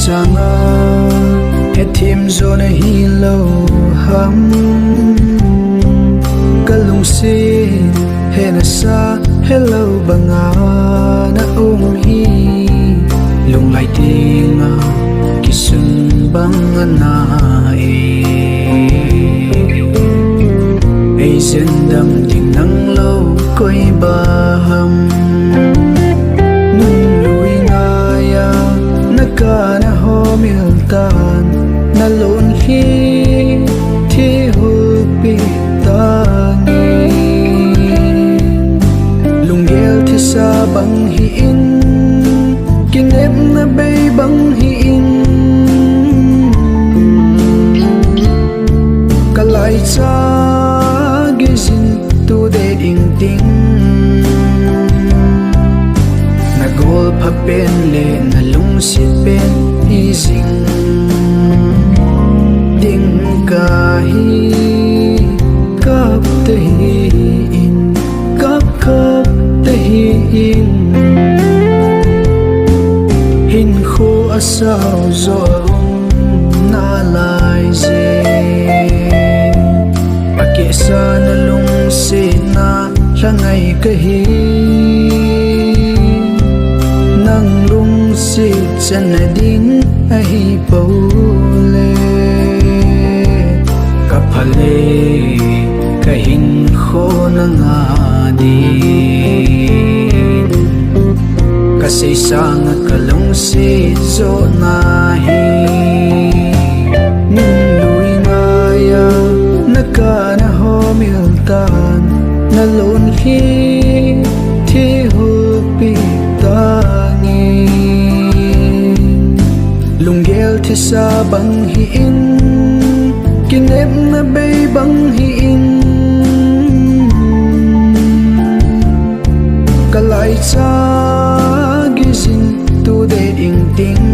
sanga he thim zona hi lo ham kalung si he na sa hello banga na hi lung lai tinga kisun banga na ai sendam ding nang lo koi ba ham nun lui nga ya nakana ho miltan na lon hi thi hu pi tangi lunggel thi sa bang hi in kinep na bay bang hi in kalai cha gizin tu de ding ding na gol pha pen le na lung si pen hi zing ding ka hi kap te hi in kap te hi in hin khu asao zo na lai ze pake sa na lung se na rangai ka hi nang lung se chan ding a hi pole ka phale ka hin kho na nga di ka se sang ka lung se zo na hi nin lui nga ya naka na ho miltan na lon hi thi hu pi tangi lunggel thi sa bang hi in kinep na bay bang hi in kalai cha gizin tu de ding ding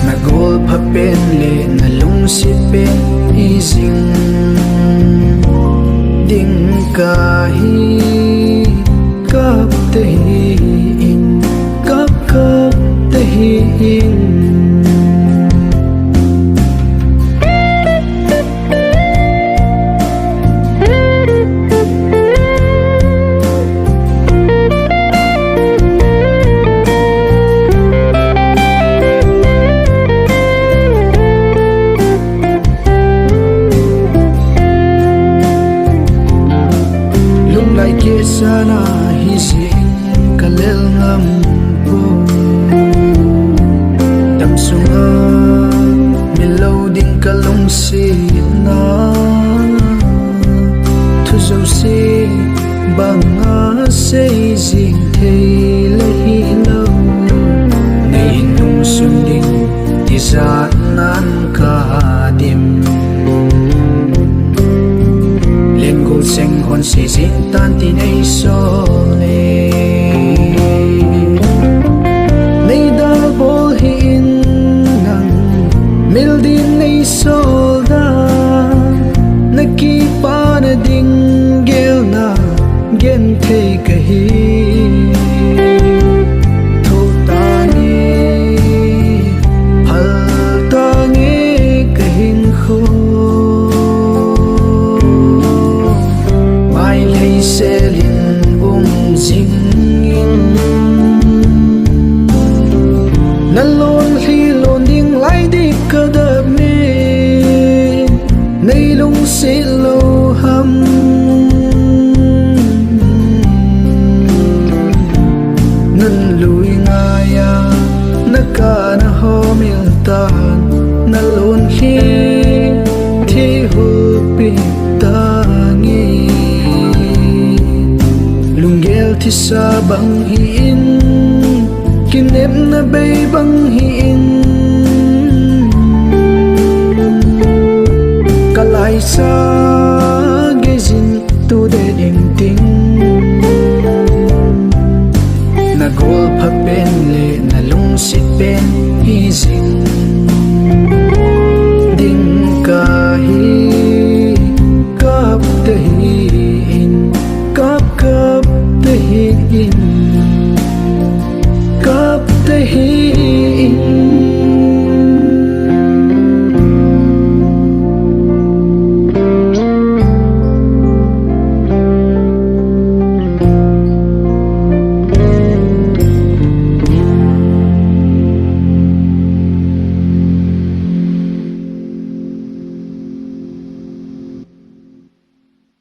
na gol pha pen le na lung si pen hi zing ding ka hi kap te hi in kap te hi in sana hi sin kalel ngam ko tam sunga meloding kalong si na thu zo si banga se jing thei la hi lo nei nung sun ding ti za nan ka dim lên cô xanh hôn xì xịn tan tin ấy so lê nay đã bố hin nang mil din nay so da na ki pa na ding gel na gen thei ka hi tho ta nge hal ta nge ka hin kho selin jing in na lon hi lon ding lai di ka da me nei lung se lo ham nan lui nga ya na ka na ho mil tan na lon hi thi hu pi tangi lunggel thi sa bang hi in kinep na bay bang hi in kalai sa gizin tu de